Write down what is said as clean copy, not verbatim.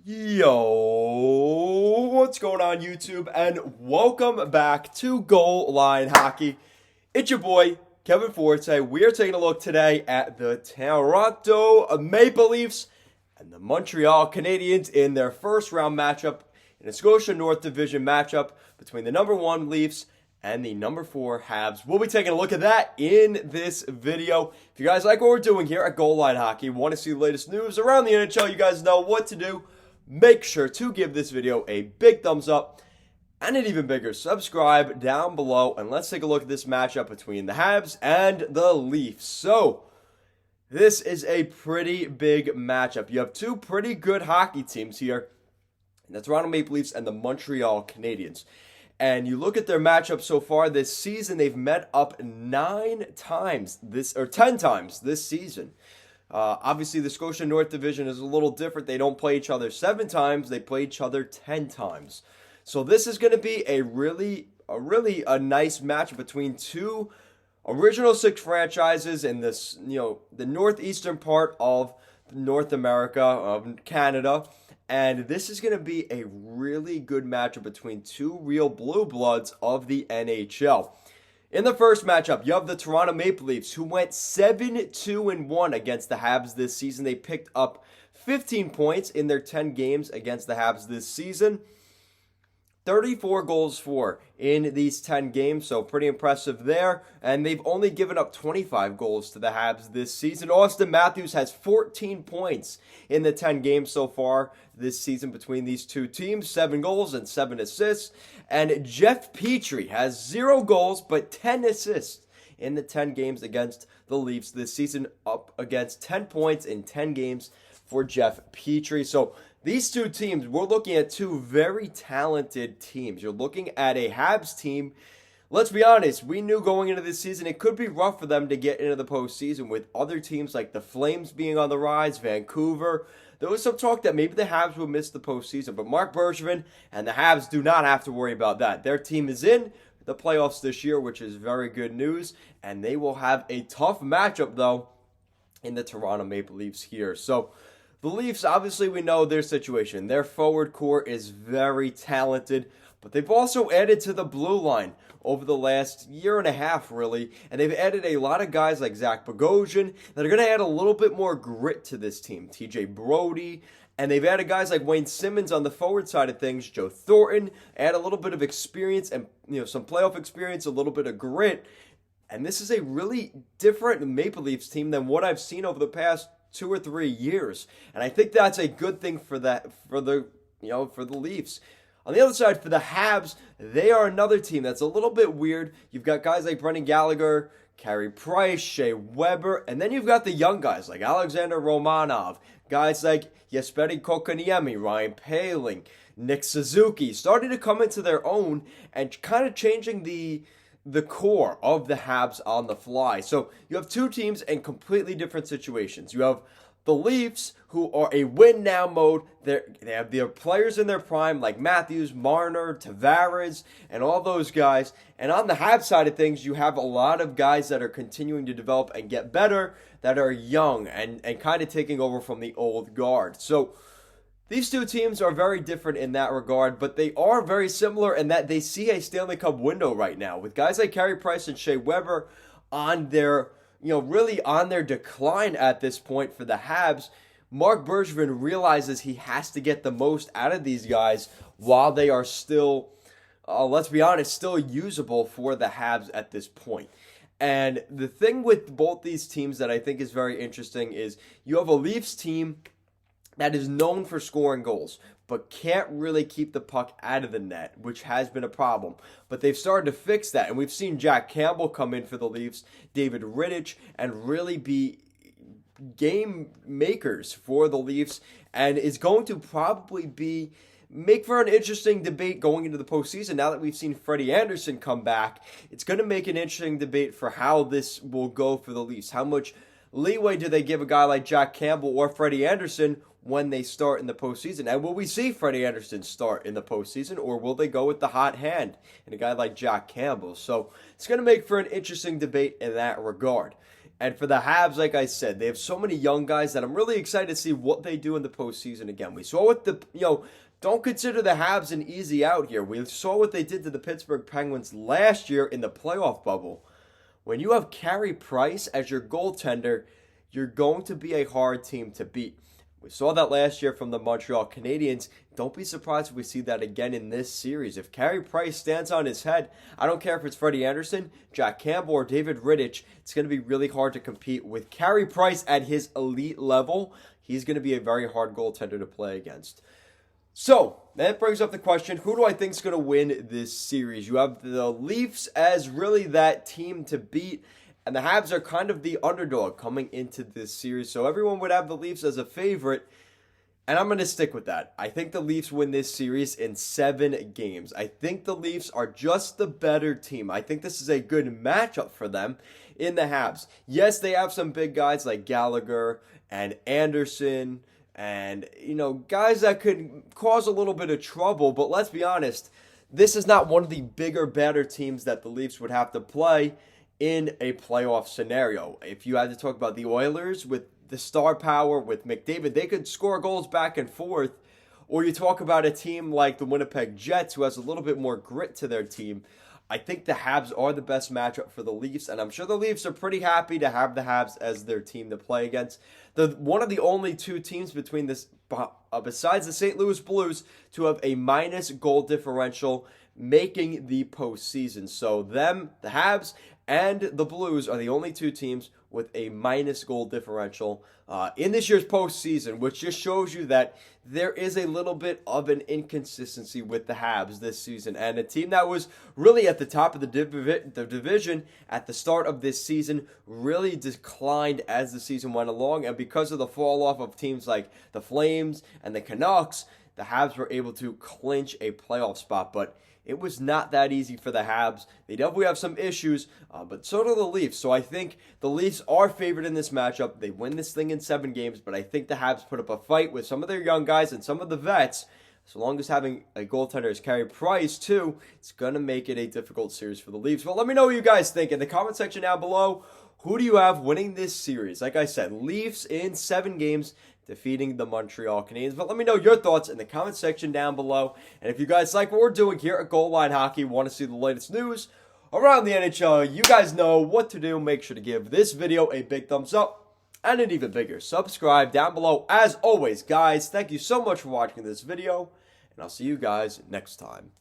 Yo, what's going on YouTube? And welcome back to Goal Line Hockey. It's your boy, Kevin Forte. We are taking a look today at the Toronto Maple Leafs and the Montreal Canadiens in their first round matchup in a Scotia North Division matchup between the number 1 Leafs and the number 4 Habs. We'll be taking a look at that in this video. If you guys like what we're doing here at Goal Line Hockey, want to see the latest news around the NHL, you guys know what to do. Make sure to give this video a big thumbs up and an even bigger subscribe down below. And let's take a look at this matchup between the Habs and the Leafs. So, this is a pretty big matchup. You have two pretty good hockey teams here, the Toronto Maple Leafs and the Montreal Canadiens. And you look at their matchup so far this season, they've met up 10 times this season. Obviously, the Scotia North Division is a little different. They don't play each other 7 times. They play each other 10 times. So this is going to be a really nice match between two original 6 franchises in this, the northeastern part of North America, of Canada. And this is going to be a really good matchup between two real blue bloods of the NHL. In the first matchup, you have the Toronto Maple Leafs, who went 7-2-1 against the Habs this season. They picked up 15 points in their 10 games against the Habs this season. 34 goals for in these 10 games, so pretty impressive there. And they've only given up 25 goals to the Habs this season. Austin Matthews has 14 points in the 10 games so far this season between these two teams. 7 goals and 7 assists. And Jeff Petrie has 0 goals but 10 assists in the 10 games against the Leafs this season, up against 10 points in 10 games for Jeff Petrie. So these two teams, we're looking at two very talented teams. You're looking at a Habs team. Let's be honest, we knew going into this season it could be rough for them to get into the postseason with other teams like the Flames being on the rise, Vancouver. There was some talk that maybe the Habs would miss the postseason, but Marc Bergevin and the Habs do not have to worry about that. Their team is in the playoffs this year, which is very good news, and they will have a tough matchup, though, in the Toronto Maple Leafs here. So, the Leafs, obviously, we know their situation. Their forward core is very talented, but they've also added to the blue line over the last year and a half, really. And they've added a lot of guys like Zach Bogosian that are going to add a little bit more grit to this team. TJ Brody. And they've added guys like Wayne Simmons on the forward side of things. Joe Thornton. Add a little bit of experience and some playoff experience, a little bit of grit. And this is a really different Maple Leafs team than what I've seen over the past 2 or 3 years, and I think that's a good thing for the Leafs. On the other side, for the Habs, they are another team that's a little bit weird. You've got guys like Brendan Gallagher, Carey Price, Shea Weber, and then you've got the young guys like Alexander Romanov, guys like Jesperi Kotkaniemi, Ryan Poehling, Nick Suzuki, starting to come into their own and kind of changing the core of the Habs on the fly. So you have two teams in completely different situations. You have the Leafs, who are a win-now mode. They have their players in their prime, like Matthews, Marner, Tavares, and all those guys. And on the Habs side of things, you have a lot of guys that are continuing to develop and get better, that are young and kind of taking over from the old guard. So these two teams are very different in that regard, but they are very similar in that they see a Stanley Cup window right now with guys like Carey Price and Shea Weber on their, really on their decline at this point for the Habs. Marc Bergevin realizes he has to get the most out of these guys while they are still, let's be honest, still usable for the Habs at this point. And the thing with both these teams that I think is very interesting is you have a Leafs team that is known for scoring goals, but can't really keep the puck out of the net, which has been a problem. But they've started to fix that, and we've seen Jack Campbell come in for the Leafs, David Rittich, and really be game makers for the Leafs, and is going to probably make for an interesting debate going into the postseason. Now that we've seen Freddie Andersen come back, it's going to make an interesting debate for how this will go for the Leafs. How much leeway do they give a guy like Jack Campbell or Freddie Andersen when they start in the postseason? And will we see Freddie Andersen start in the postseason, or will they go with the hot hand and a guy like Jack Campbell? So it's going to make for an interesting debate in that regard. And for the Habs, like I said, they have so many young guys that I'm really excited to see what they do in the postseason again. We saw what don't consider the Habs an easy out here. We saw what they did to the Pittsburgh Penguins last year in the playoff bubble. When you have Carey Price as your goaltender, you're going to be a hard team to beat. We saw that last year from the Montreal Canadiens. Don't be surprised if we see that again in this series. If Carey Price stands on his head, I don't care if it's Freddie Anderson, Jack Campbell, or David Rittich, it's going to be really hard to compete with Carey Price at his elite level. He's going to be a very hard goaltender to play against. So, that brings up the question, who do I think is going to win this series? You have the Leafs as really that team to beat, and the Habs are kind of the underdog coming into this series. So everyone would have the Leafs as a favorite, and I'm going to stick with that. I think the Leafs win this series in 7 games. I think the Leafs are just the better team. I think this is a good matchup for them in the Habs. Yes, they have some big guys like Gallagher and Anderson, and, guys that could cause a little bit of trouble. But let's be honest, this is not one of the bigger, better teams that the Leafs would have to play in a playoff scenario. If you had to talk about the Oilers with the star power with McDavid, they could score goals back and forth. Or you talk about a team like the Winnipeg Jets, who has a little bit more grit to their team. I think the Habs are the best matchup for the Leafs, and I'm sure the Leafs are pretty happy to have the Habs as their team to play against. One of the only 2 teams between this, besides the St. Louis Blues, to have a minus goal differential making the postseason. So the Habs and the Blues are the only 2 teams with a minus goal differential in this year's postseason, which just shows you that there is a little bit of an inconsistency with the Habs this season. And a team that was really at the top of the division at the start of this season really declined as the season went along. And because of the fall off of teams like the Flames and the Canucks, the Habs were able to clinch a playoff spot. But it was not that easy for the Habs. They definitely have some issues, but so do the Leafs. So I think the Leafs are favored in this matchup. They win this thing in 7 games, but I think the Habs put up a fight with some of their young guys and some of the vets. So long as having a goaltender as Carey Price, too, it's going to make it a difficult series for the Leafs. But let me know what you guys think in the comment section down below. Who do you have winning this series? Like I said, Leafs in 7 games, defeating the Montreal Canadiens. But let me know your thoughts in the comment section down below. And if you guys like what we're doing here at Goal Line Hockey, want to see the latest news around the NHL, you guys know what to do. Make sure to give this video a big thumbs up and an even bigger subscribe down below. As always, guys, thank you so much for watching this video, and I'll see you guys next time.